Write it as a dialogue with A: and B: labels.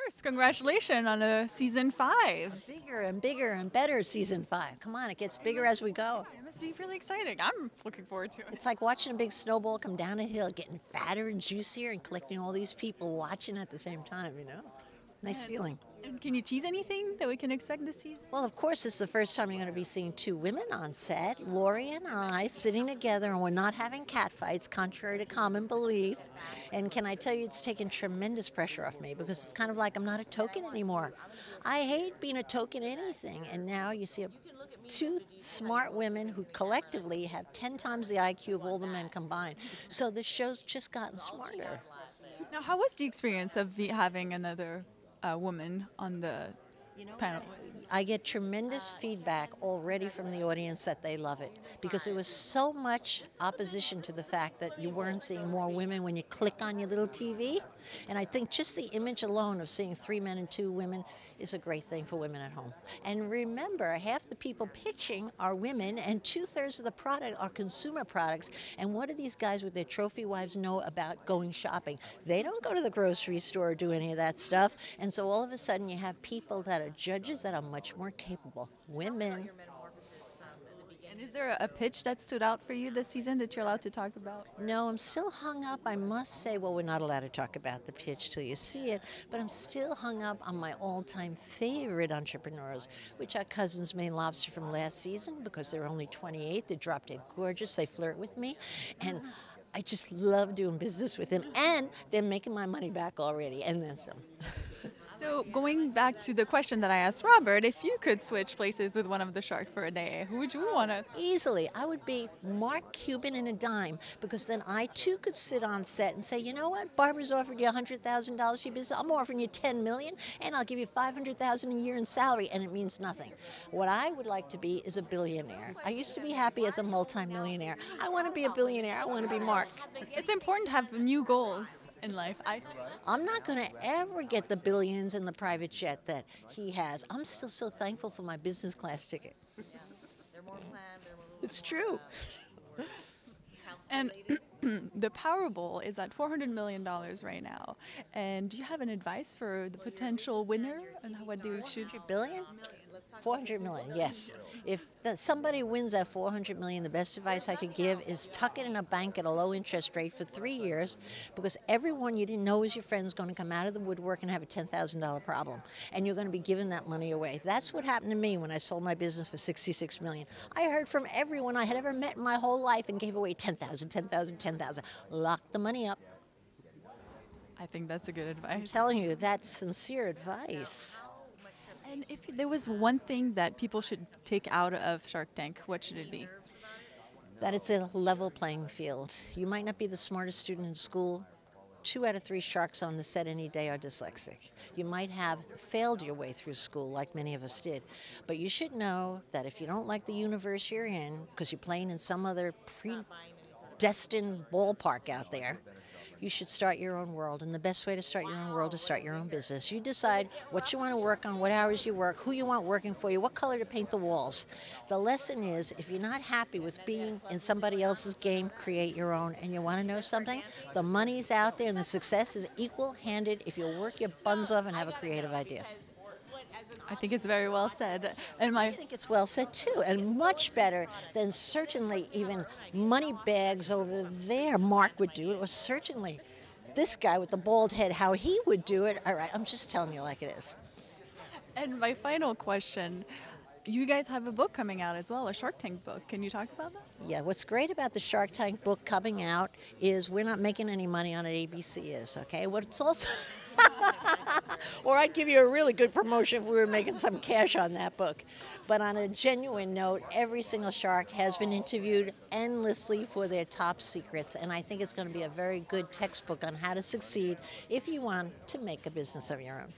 A: course. Congratulations on a season 5.
B: Bigger and better season 5. Come on, it gets bigger as we go.
A: It must be really exciting. I'm looking forward to it.
B: It's like watching a big snowball come down a hill, getting fatter and juicier and collecting all these people watching at the same time, you know? Nice feeling.
A: And can you tease anything that we can expect this season?
B: Well, of course, this is the first time you're going to be seeing 2 women on set, Lori and I, sitting together, and we're not having catfights, contrary to common belief. And can I tell you, it's taken tremendous pressure off me because it's kind of like I'm not a token anymore. I hate being a token anything, and now you see 2 smart women who collectively have 10 times the IQ of all the men combined. So the show's just gotten smarter.
A: Now, how was the experience of having another woman on the panel?
B: I get tremendous feedback already from the audience that they love it because there was so much opposition to the fact that you weren't seeing more women when you click on your little TV. And I think just the image alone of seeing 3 men and 2 women is a great thing for women at home. And remember, half the people pitching are women and 2/3 of the product are consumer products. And what do these guys with their trophy wives know about going shopping? They don't go to the grocery store or do any of that stuff. And so all of a sudden you have people that are judges that are much more capable. Women.
A: And is there a pitch that stood out for you this season that you're allowed to talk about?
B: No, I'm still hung up, I must say. Well, we're not allowed to talk about the pitch till you see it, but I'm still hung up on my all-time favorite entrepreneurs, which are Cousins Maine Lobster from last season, because they're only 28, they're drop dead gorgeous, they flirt with me, and I just love doing business with them, and they're making my money back already, and then some.
A: So going back to the question that I asked Robert, if you could switch places with one of the sharks for a day, who would you want to?
B: Easily. I would be Mark Cuban in a dime, because then I too could sit on set and say, you know what, Barbara's offered you $100,000 for your business. I'm offering you $10 million, and I'll give you $500,000 a year in salary, and it means nothing. What I would like to be is a billionaire. I used to be happy as a multimillionaire. I want to be a billionaire. I want to be Mark.
A: It's important to have new goals in life.
B: I'm not going to ever get the billions in the private jet that he has. I'm still so thankful for my business class ticket. It's true.
A: And the Powerball is at $400 million right now. And do you have an advice for the potential winner and what they should?
B: Billion? 400 million, yes. If somebody wins that 400 million, the best advice I could give is tuck it in a bank at a low interest rate for 3 years, because everyone you didn't know was your friend is going to come out of the woodwork and have a $10,000 problem, and you're going to be giving that money away. That's what happened to me when I sold my business for 66 million. I heard from everyone I had ever met in my whole life and gave away 10,000, 10,000, 10,000. Lock the money up.
A: I think that's a good advice.
B: I'm telling you, that's sincere advice.
A: And if there was one thing that people should take out of Shark Tank, what should it be?
B: That it's a level playing field. You might not be the smartest student in school. 2 out of 3 sharks on the set any day are dyslexic. You might have failed your way through school, like many of us did. But you should know that if you don't like the universe you're in, because you're playing in some other predestined ballpark out there, you should start your own world. And the best way to start your own world is start your own business. You decide what you want to work on, what hours you work, who you want working for you, what color to paint the walls. The lesson is, if you're not happy with being in somebody else's game, create your own. And you want to know something? The money's out there and the success is equal-handed if you work your buns off and have a creative idea.
A: I think it's very well said. And
B: I think it's well said too, and much better than certainly even money bags over there Mark would do it, or certainly this guy with the bald head, how he would do it. All right, I'm just telling you like it is.
A: And my final question, you guys have a book coming out as well, a Shark Tank book. Can you talk about that?
B: Yeah, what's great about the Shark Tank book coming out is we're not making any money on it, ABC is, okay? What's also... Or I'd give you a really good promotion if we were making some cash on that book. But on a genuine note, every single shark has been interviewed endlessly for their top secrets, and I think it's going to be a very good textbook on how to succeed if you want to make a business of your own.